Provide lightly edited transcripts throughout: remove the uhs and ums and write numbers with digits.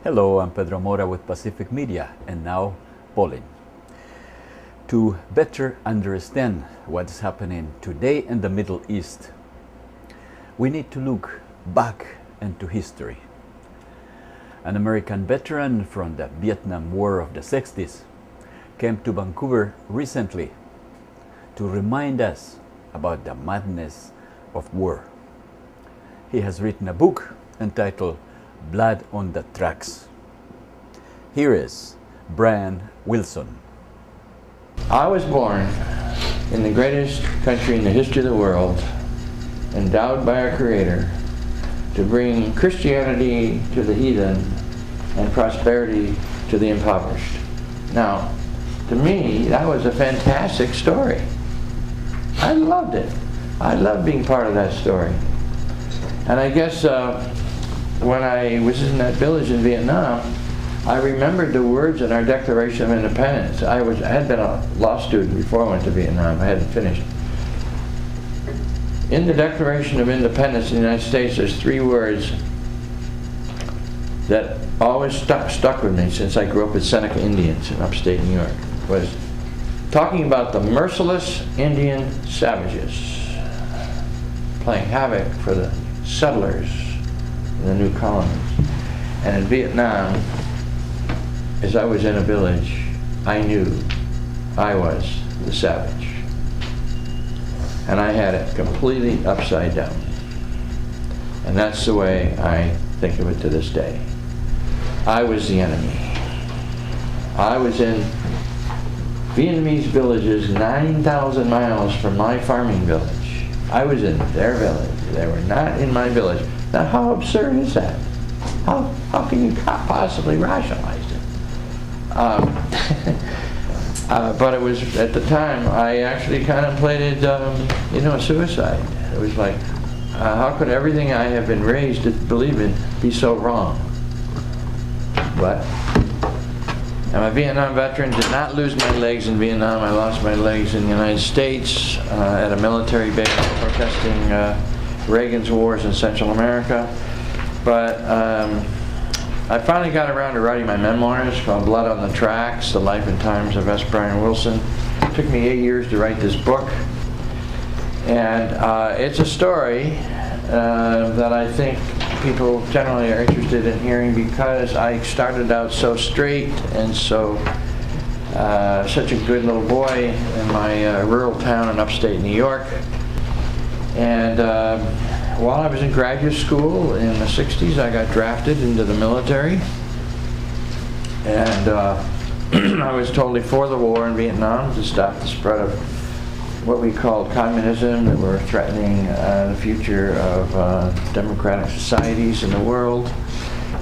Hello, I'm Pedro Mora with Pacific Media, and now polling. To better understand what's happening today in the Middle East, we need to look back into history. An American veteran from the Vietnam War of the 60s came to Vancouver recently to remind us about the madness of war. He has written a book entitled Blood on the Tracks. Here is Brian Willson. I was born in the greatest country in the history of the world, endowed by our Creator to bring Christianity to the heathen and prosperity to the impoverished. Now, to me, that was a fantastic story. I loved it. I loved being part of that story. And I guess when I was in that village in Vietnam, I remembered the words in our Declaration of Independence. I had been a law student before I went to Vietnam. I hadn't finished. In the Declaration of Independence in the United States, there's three words that always stuck with me since I grew up with Seneca Indians in upstate New York. Was talking about the merciless Indian savages playing havoc for the settlers in the new colonies. And in Vietnam, as I was in a village, I knew I was the savage. And I had it completely upside down. And that's the way I think of it to this day. I was the enemy. I was in Vietnamese villages 9,000 miles from my farming village. I was in their village. They were not in my village. Now, how absurd is that? How can you possibly rationalize it? But it was, at the time, I actually contemplated, suicide. It was like, how could everything I have been raised to believe in be so wrong? But I'm a Vietnam veteran, did not lose my legs in Vietnam. I lost my legs in the United States at a military base protesting Reagan's wars in Central America. But I finally got around to writing my memoirs called Blood on the Tracks, The Life and Times of S. Brian Willson. It took me 8 years to write this book. And it's a story that I think people generally are interested in hearing because I started out so straight and so such a good little boy in my rural town in upstate New York. And while I was in graduate school in the 60s, I got drafted into the military. And I was totally for the war in Vietnam to stop the spread of what we called communism, that were threatening the future of democratic societies in the world.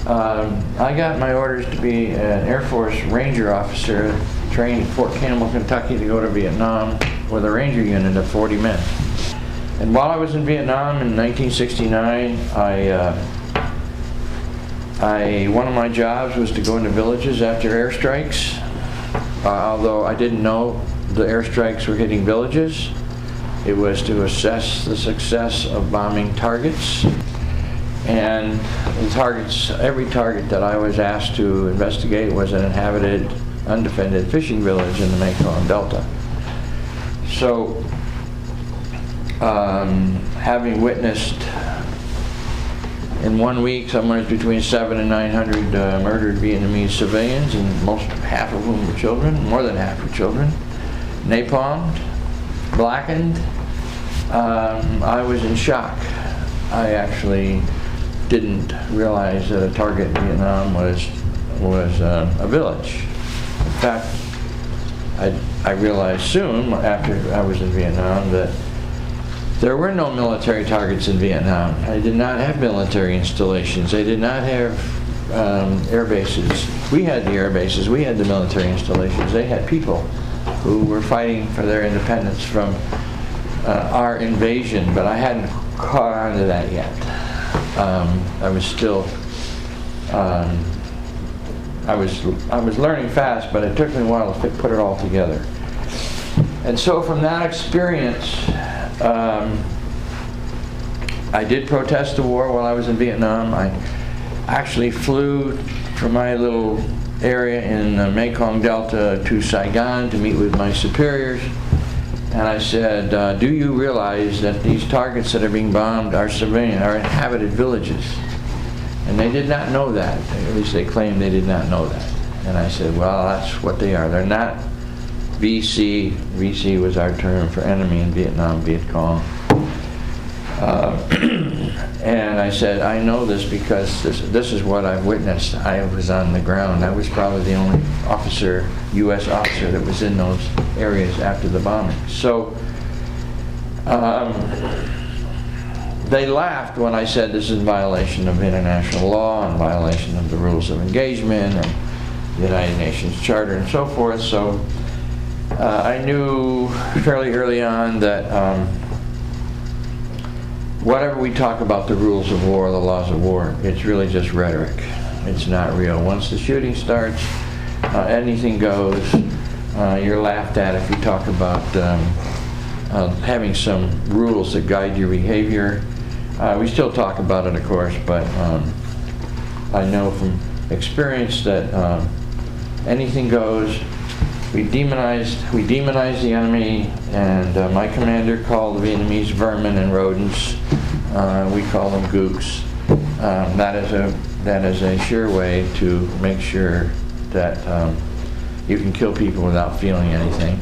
I got my orders to be an Air Force Ranger officer trained at Fort Campbell, Kentucky to go to Vietnam with a Ranger unit of 40 men. And while I was in Vietnam in 1969, one of my jobs was to go into villages after airstrikes, although I didn't know the airstrikes were hitting villages. It was to assess the success of bombing targets. And the targets, every target that I was asked to investigate was an inhabited, undefended fishing village in the Mekong Delta. So, having witnessed in 1 week somewhere between 700 and 900 murdered Vietnamese civilians, and half of whom were children, more than half were children, napalmed, blackened, I was in shock. I actually didn't realize that a target in Vietnam was a village. In fact, I realized soon after I was in Vietnam that there were no military targets in Vietnam. They did not have military installations. They did not have air bases. We had the air bases. We had the military installations. They had people who were fighting for their independence from our invasion, but I hadn't caught on to that yet. I was still, I was learning fast, but it took me a while to put it all together. And so from that experience, I did protest the war while I was in Vietnam. I actually flew from my little area in the Mekong Delta to Saigon to meet with my superiors. And I said, do you realize that these targets that are being bombed are civilian, are inhabited villages? And they did not know that. At least they claimed they did not know that. And I said, well, that's what they are. They're not VC. VC was our term for enemy in Vietnam, Viet Cong. And I said, I know this because this is what I've witnessed. I was on the ground. I was probably the only officer, U.S. officer, that was in those areas after the bombing. So they laughed when I said this is in violation of international law and violation of the rules of engagement and the United Nations Charter and so forth. So I knew fairly early on that whatever we talk about the rules of war, the laws of war, it's really just rhetoric. It's not real. Once the shooting starts, anything goes. You're laughed at if you talk about having some rules that guide your behavior. We still talk about it, of course, but I know from experience that anything goes. We demonize the enemy, and my commander called the Vietnamese vermin and rodents. We call them gooks. That is a sure way to make sure that you can kill people without feeling anything.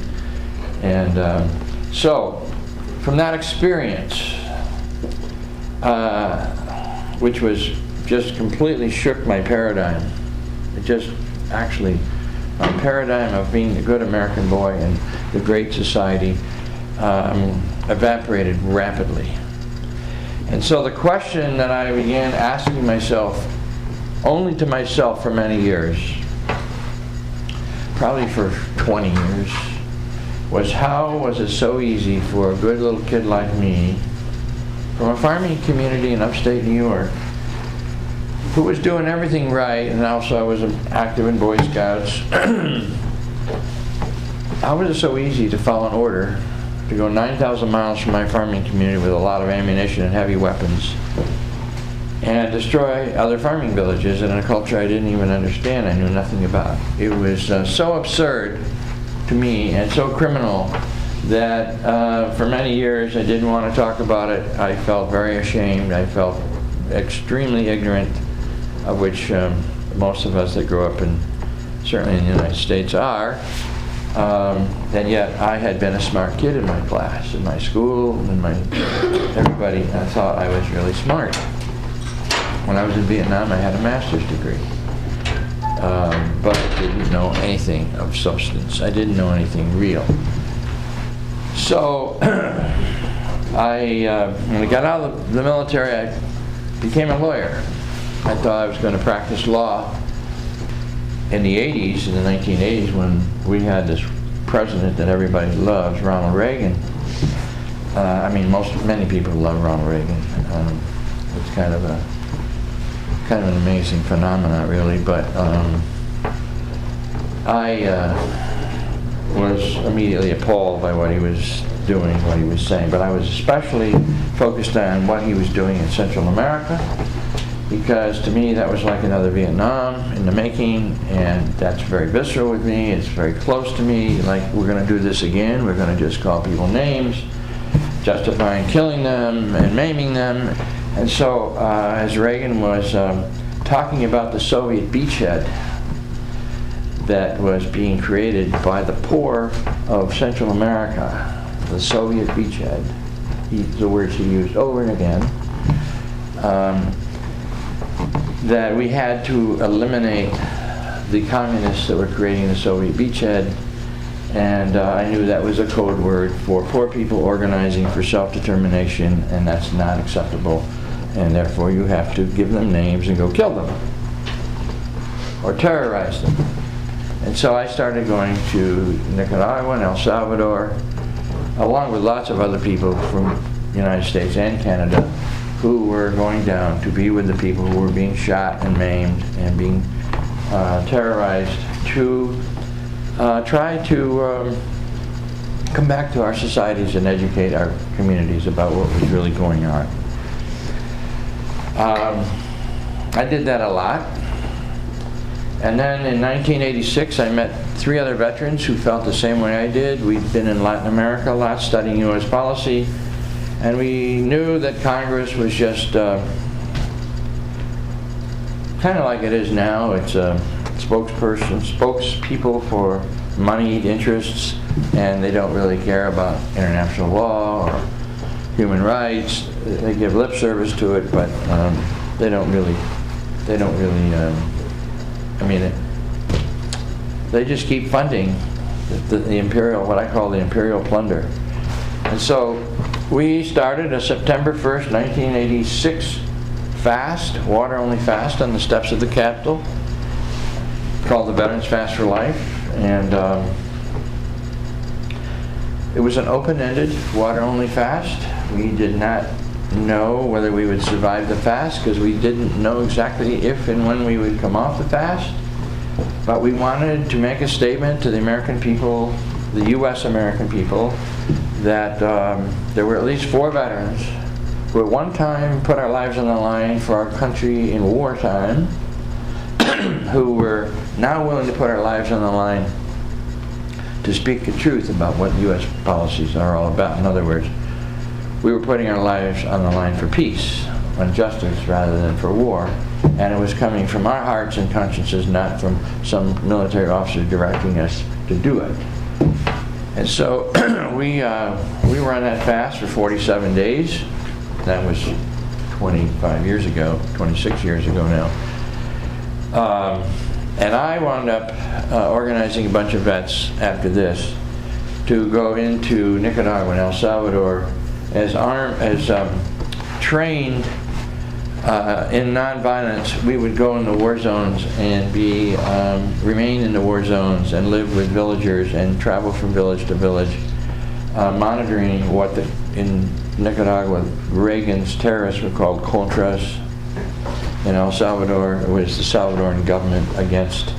And so, from that experience, which was just completely shook my paradigm. It just actually, my paradigm of being the good American boy and the great society evaporated rapidly. And so the question that I began asking myself, only to myself for many years, probably for 20 years, was how was it so easy for a good little kid like me, from a farming community in upstate New York, who was doing everything right, and also I was active in Boy Scouts. How was it so easy to follow an order to go 9,000 miles from my farming community with a lot of ammunition and heavy weapons and destroy other farming villages in a culture I didn't even understand, I knew nothing about. It was so absurd to me and so criminal that for many years I didn't want to talk about it. I felt very ashamed. I felt extremely ignorant, of which most of us that grow up certainly in the United States are. And yet I had been a smart kid in my class, in my school, everybody thought I was really smart. When I was in Vietnam, I had a master's degree. But I didn't know anything of substance. I didn't know anything real. So when I got out of the military, I became a lawyer. I thought I was going to practice law in the 80s, in the 1980s, when we had this president that everybody loves, Ronald Reagan. Many people love Ronald Reagan. It's kind of an amazing phenomenon, really. But I was immediately appalled by what he was doing, what he was saying. But I was especially focused on what he was doing in Central America, because to me that was like another Vietnam in the making, and that's very visceral with me. It's very close to me. Like, we're going to do this again. We're going to just call people names, justifying killing them and maiming them. And so as Reagan was talking about the Soviet beachhead that was being created by the poor of Central America, the Soviet beachhead, the words he used over and again, that we had to eliminate the communists that were creating the Soviet beachhead, and I knew that was a code word for poor people organizing for self-determination, and that's not acceptable, and therefore you have to give them names and go kill them or terrorize them. And so I started going to Nicaragua and El Salvador, along with lots of other people from the United States and Canada, who were going down to be with the people who were being shot and maimed and being terrorized, to try to come back to our societies and educate our communities about what was really going on. I did that a lot. And then in 1986, I met 3 other veterans who felt the same way I did. We'd been in Latin America a lot studying U.S. policy, and we knew that Congress was just kind of like it is now. It's a spokespeople for moneyed interests, and they don't really care about international law or human rights. They give lip service to it, but they don't really, I mean, they just keep funding the imperial, what I call the imperial plunder. And so we started a September 1st, 1986 fast, water-only fast on the steps of the Capitol, called the Veterans Fast for Life. And it was an open-ended, water-only fast. We did not know whether we would survive the fast because we didn't know exactly if and when we would come off the fast. But we wanted to make a statement to the American people, the U.S. American people, that there were at least 4 veterans who at one time put our lives on the line for our country in wartime, who were now willing to put our lives on the line to speak the truth about what U.S. policies are all about. In other words, we were putting our lives on the line for peace, on justice, rather than for war. And it was coming from our hearts and consciences, not from some military officer directing us to do it. And so we were on that fast for 47 days. That was 25 years ago, 26 years ago now. And I wound up organizing a bunch of vets after this to go into Nicaragua and El Salvador as trained in nonviolence. We would go in the war zones and remain in the war zones and live with villagers and travel from village to village, monitoring what in Nicaragua Reagan's terrorists were called Contras. In El Salvador, it was the Salvadoran government against,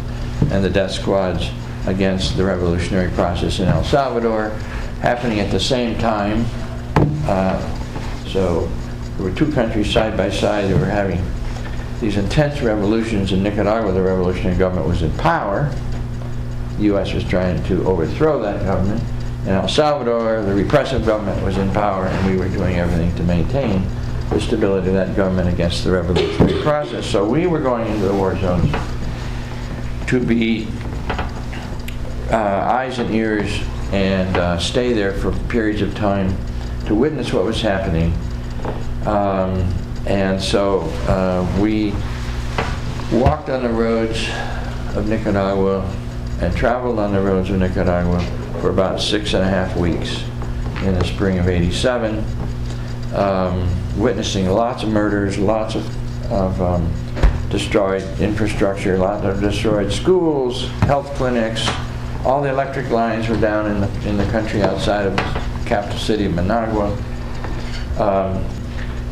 and the death squads against the revolutionary process in El Salvador, happening at the same time. So there were 2 countries side by side that were having these intense revolutions. In Nicaragua, the revolutionary government was in power. The U.S. was trying to overthrow that government. In El Salvador, the repressive government was in power, and we were doing everything to maintain the stability of that government against the revolutionary process. So we were going into the war zones to be eyes and ears and stay there for periods of time to witness what was happening. And so we walked on the roads of Nicaragua and traveled on the roads of Nicaragua for about 6.5 weeks in the spring of '87. Witnessing lots of murders, lots of destroyed infrastructure, lots of destroyed schools, health clinics. All the electric lines were down in the country outside of the capital city of Managua.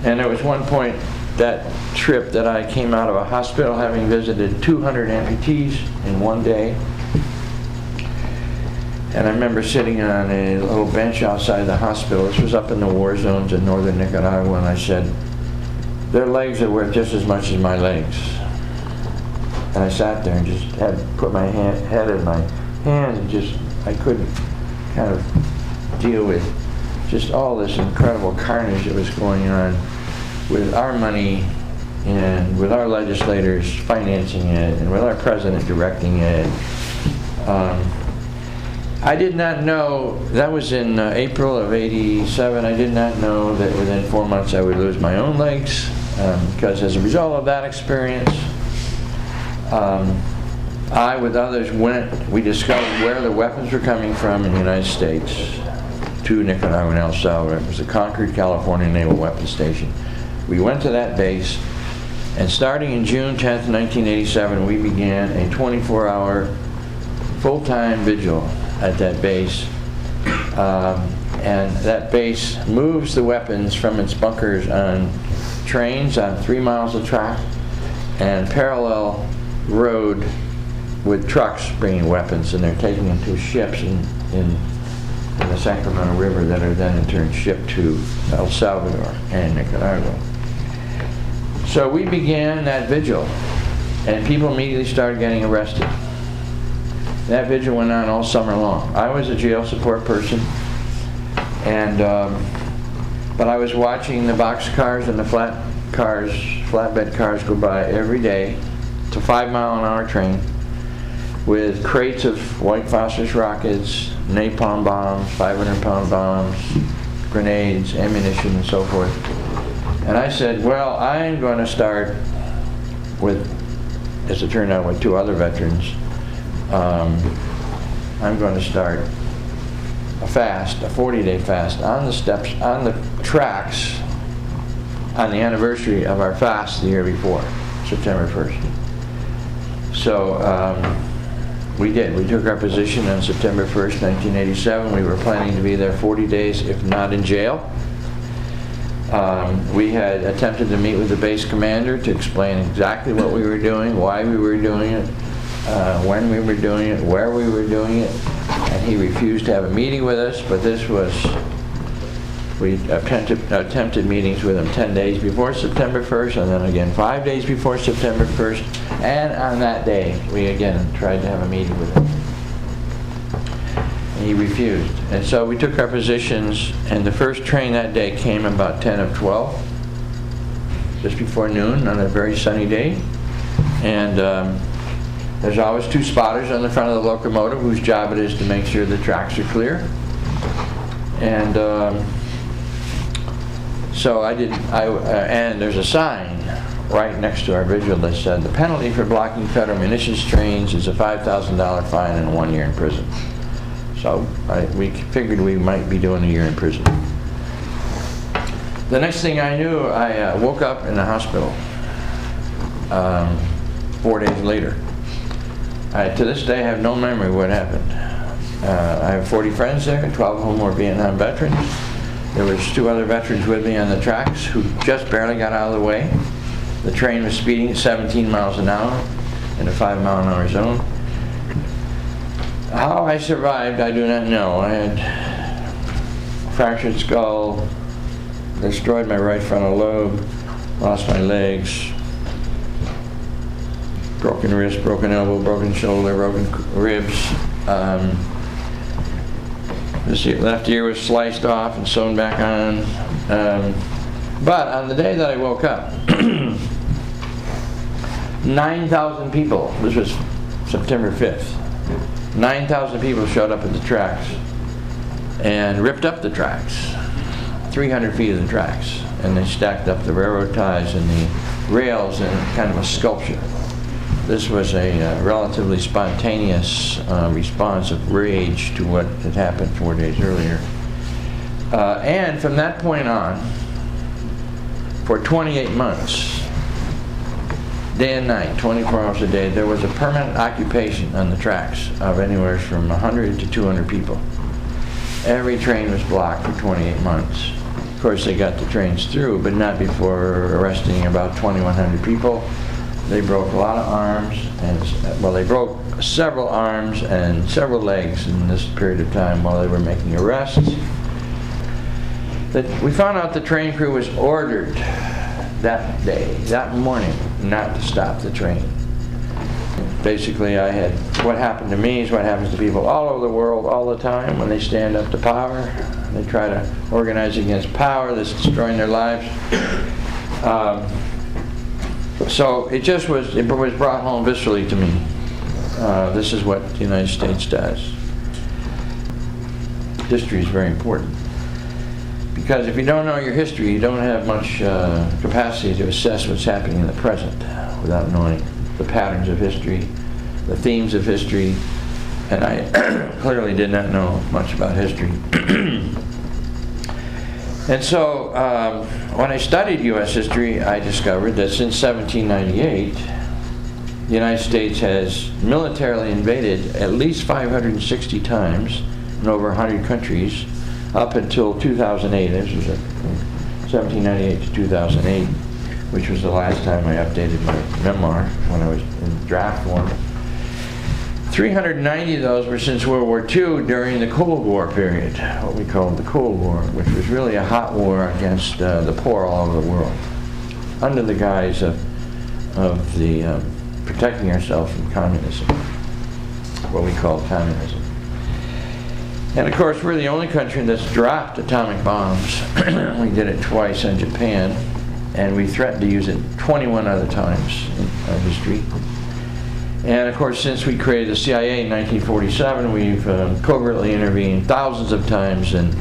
And there was one point, that trip, that I came out of a hospital having visited 200 amputees in one day. And I remember sitting on a little bench outside the hospital. This was up in the war zones in northern Nicaragua, and I said, their legs are worth just as much as my legs. And I sat there and just had put my head in my hands, and I couldn't kind of deal with just all this incredible carnage that was going on with our money and with our legislators financing it and with our president directing it. I did not know, that was in April of '87, I did not know that within 4 months I would lose my own legs, because as a result of that experience, I, with others, we discovered where the weapons were coming from in the United States to Nicaragua and El Salvador. It was the Concord, California Naval Weapons Station. We went to that base, and starting in June 10th, 1987, we began a 24-hour full-time vigil at that base. And that base moves the weapons from its bunkers on trains on 3 miles of track and parallel road with trucks bringing weapons, and they're taking them to ships in the Sacramento River that are then in turn shipped to El Salvador and Nicaragua. So we began that vigil and people immediately started getting arrested. That vigil went on all summer long. I was a jail support person, and but I was watching the box cars and the flatbed cars go by every day. It's a 5-mile-an-hour train with crates of white phosphorus rockets, napalm bombs, 500-pound bombs, grenades, ammunition, and so forth. And I said, well, I'm going to start with, as it turned out, with 2 other veterans. I'm going to start a fast, a 40-day fast, on the steps, on the tracks, on the anniversary of our fast the year before, September 1st. So we did. We took our position on September 1st, 1987. We were planning to be there 40 days, if not in jail. We had attempted to meet with the base commander to explain exactly what we were doing, why we were doing it, when we were doing it, where we were doing it, and he refused to have a meeting with us. But this was, we attempted meetings with him 10 days before September 1st, and then again 5 days before September 1st, and on that day we again tried to have a meeting with him. And he refused, and so we took our positions, and the first train that day came about 10 of 12, just before noon on a very sunny day. And there's always 2 spotters on the front of the locomotive whose job it is to make sure the tracks are clear. And so and there's a sign right next to our vigil that said, the penalty for blocking federal munitions trains is a $5,000 fine and 1 year in prison. So we figured we might be doing a year in prison. The next thing I knew, I woke up in the hospital 4 days later. To this day, I have no memory of what happened. I have 40 friends there, 12 of whom were Vietnam veterans. There was 2 other veterans with me on the tracks who just barely got out of the way. The train was speeding at 17 miles an hour in a 5-mile-an-hour zone. How I survived, I do not know. I had fractured skull, destroyed my right frontal lobe, lost my legs, broken wrist, broken elbow, broken shoulder, broken ribs. This left ear was sliced off and sewn back on. But on the day that I woke up, 9,000 people, this was September 5th, 9,000 people showed up at the tracks and ripped up the tracks, 300 feet of the tracks, and they stacked up the railroad ties and the rails in kind of a sculpture. This was a relatively spontaneous response of rage to what had happened 4 days earlier. And from that point on, for 28 months, day and night, 24 hours a day, there was a permanent occupation on the tracks of anywhere from 100 to 200 people. Every train was blocked for 28 months. Of course, they got the trains through, but not before arresting about 2,100 people. They broke a lot of arms, and well, they broke several arms and several legs in this period of time while they were making arrests. We found out the train crew was ordered that day, that morning, not to stop the train. Basically, what happened to me is what happens to people all over the world all the time when they stand up to power. They try to organize against power that's destroying their lives. So it was brought home viscerally to me. This is what the United States does. History is very important. Because if you don't know your history, you don't have much capacity to assess what's happening in the present without knowing the patterns of history, the themes of history, and I clearly did not know much about history. And so when I studied U.S. history, I discovered that since 1798, the United States has militarily invaded at least 560 times in over 100 countries up until 2008. This was 1798 to 2008, which was the last time I updated my memoir when I was in draft form. 390 of those were since World War II during the Cold War period, what we called the Cold War, which was really a hot war against the poor all over the world, under the guise of the protecting ourselves from communism, what we call communism. And of course, we're the only country that's dropped atomic bombs. We did it twice on Japan, and we threatened to use it 21 other times in our history. And of course, since we created the CIA in 1947, we've covertly intervened thousands of times in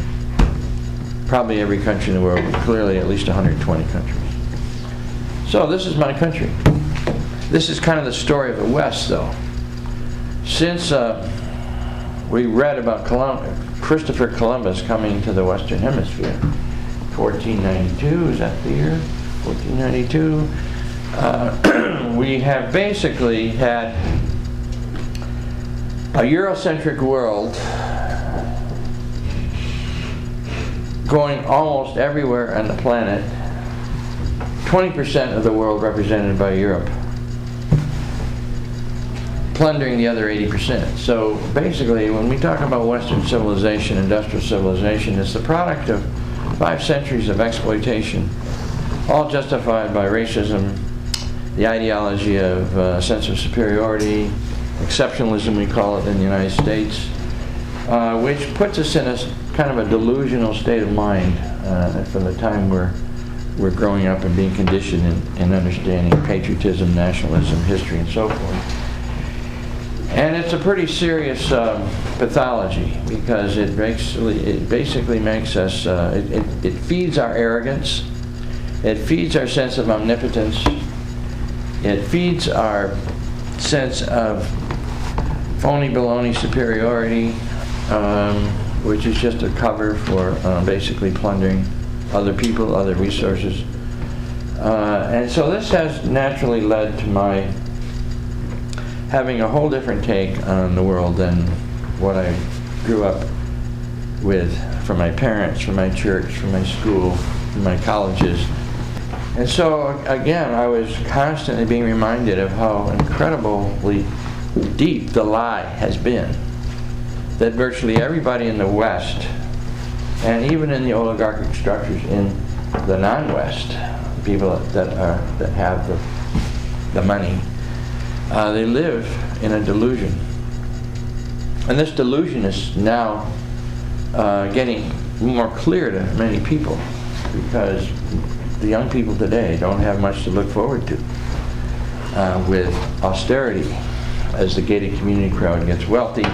probably every country in the world, clearly at least 120 countries. So this is my country. This is kind of the story of the West, though. Since we read about Christopher Columbus coming to the Western Hemisphere, 1492, is that the year? 1492. We have basically had a Eurocentric world going almost everywhere on the planet, 20% of the world represented by Europe, plundering the other 80%. So basically, when we talk about Western civilization, industrial civilization, it's the product of 5 centuries of exploitation, all justified by racism, the ideology of a sense of superiority, exceptionalism we call it in the United States, which puts us in a kind of a delusional state of mind from the time we're growing up and being conditioned in understanding patriotism, nationalism, history, and so forth. And it's a pretty serious pathology, because it basically makes us, it feeds our arrogance, it feeds our sense of omnipotence, it feeds our sense of phony baloney superiority, which is just a cover for basically plundering other people, other resources. And so this has naturally led to my having a whole different take on the world than what I grew up with from my parents, from my church, from my school, from my colleges. And so again, I was constantly being reminded of how incredibly deep the lie has been, that virtually everybody in the West, and even in the oligarchic structures in the non-West, people that have the money, they live in a delusion. And this delusion is now getting more clear to many people, because the young people today don't have much to look forward to with austerity, as the gated community crowd gets wealthy,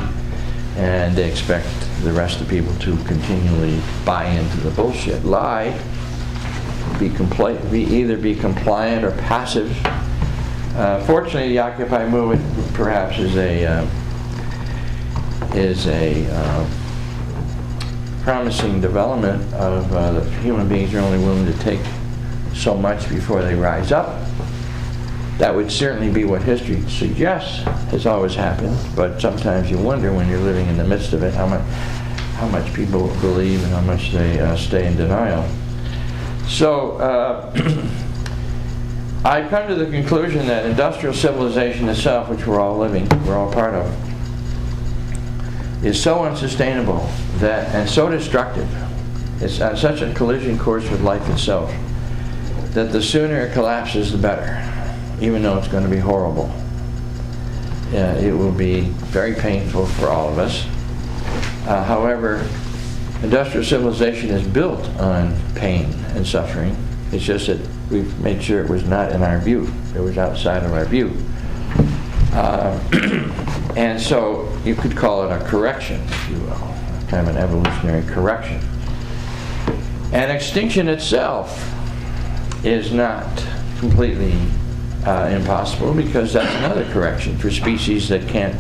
and they expect the rest of the people to continually buy into the bullshit lie, either be compliant or passive. Fortunately, the Occupy movement perhaps is a promising development of that human beings are only willing to take so much before they rise up. That would certainly be what history suggests has always happened, but sometimes you wonder when you're living in the midst of it how much people believe and how much they stay in denial. So I've come to the conclusion that industrial civilization itself, which we're all part of, is so unsustainable and so destructive. It's on such a collision course with life itself that the sooner it collapses, the better, even though it's going to be horrible. It will be very painful for all of us. However, industrial civilization is built on pain and suffering. It's just that we've made sure it was not in our view. It was outside of our view. And so you could call it a correction, if you will, kind of an evolutionary correction. And extinction itself is not completely impossible, because that's another correction for species that can't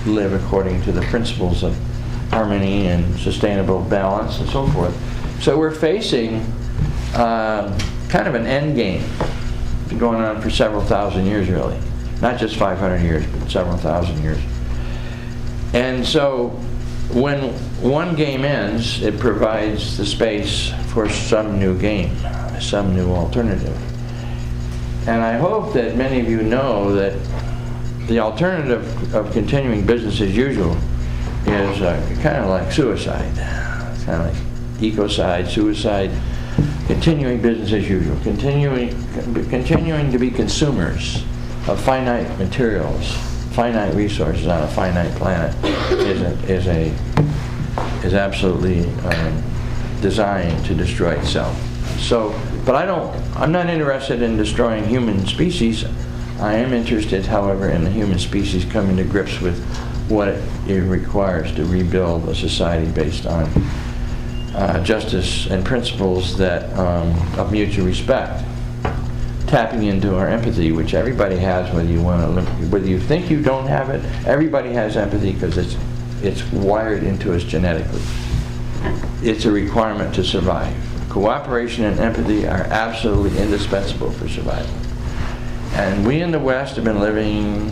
live according to the principles of harmony and sustainable balance and so forth. So we're facing kind of an end game going on for several thousand years, really. Not just 500 years, but several thousand years. And so when one game ends, it provides the space for some new game, some new alternative. And I hope that many of you know that the alternative of continuing business as usual is kind of like suicide. It's kind of like ecocide, suicide, continuing business as usual, continuing to be consumers of finite materials, finite resources on a finite planet is absolutely designed to destroy itself. So, but I'm not interested in destroying human species. I am interested, however, in the human species coming to grips with what it requires to rebuild a society based on justice and principles that of mutual respect, tapping into our empathy, which everybody has, whether you think you don't have it. Everybody has empathy because it's wired into us genetically. It's a requirement to survive. Cooperation and empathy are absolutely indispensable for survival. And we in the West have been living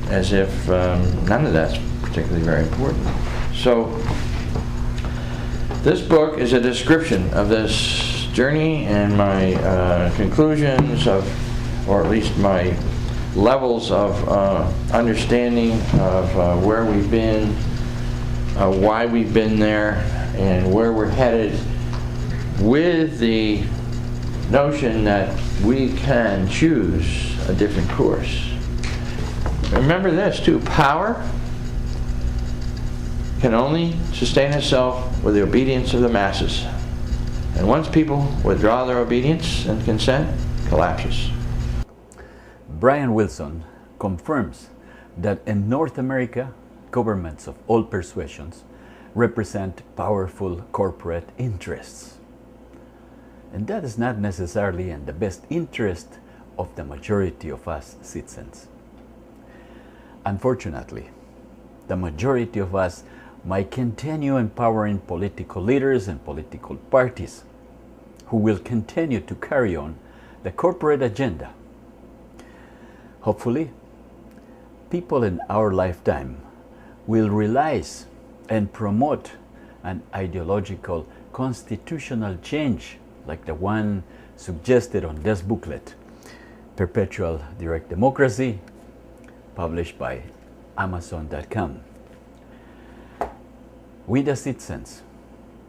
as if none of that's particularly very important. So this book is a description of this journey and my conclusions of, or at least my levels of understanding of where we've been, why we've been there, and where we're headed, with the notion that we can choose a different course. Remember this too, power can only sustain itself with the obedience of the masses. And once people withdraw their obedience and consent, collapses. Brian Willson confirms that in North America, governments of all persuasions represent powerful corporate interests. And that is not necessarily in the best interest of the majority of us citizens. Unfortunately, the majority of us might continue empowering political leaders and political parties who will continue to carry on the corporate agenda. Hopefully, people in our lifetime will realize and promote an ideological constitutional change like the one suggested on this booklet, Perpetual Direct Democracy, published by Amazon.com. We the citizens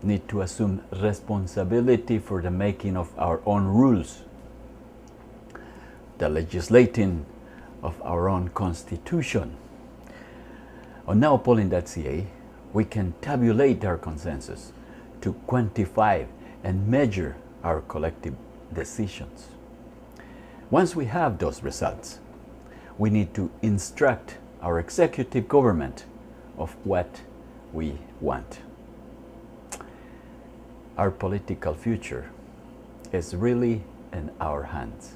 need to assume responsibility for the making of our own rules, the legislating of our own constitution. On nowpolling.ca, we can tabulate our consensus to quantify and measure our collective decisions. Once we have those results, we need to instruct our executive government of what we want. Our political future is really in our hands.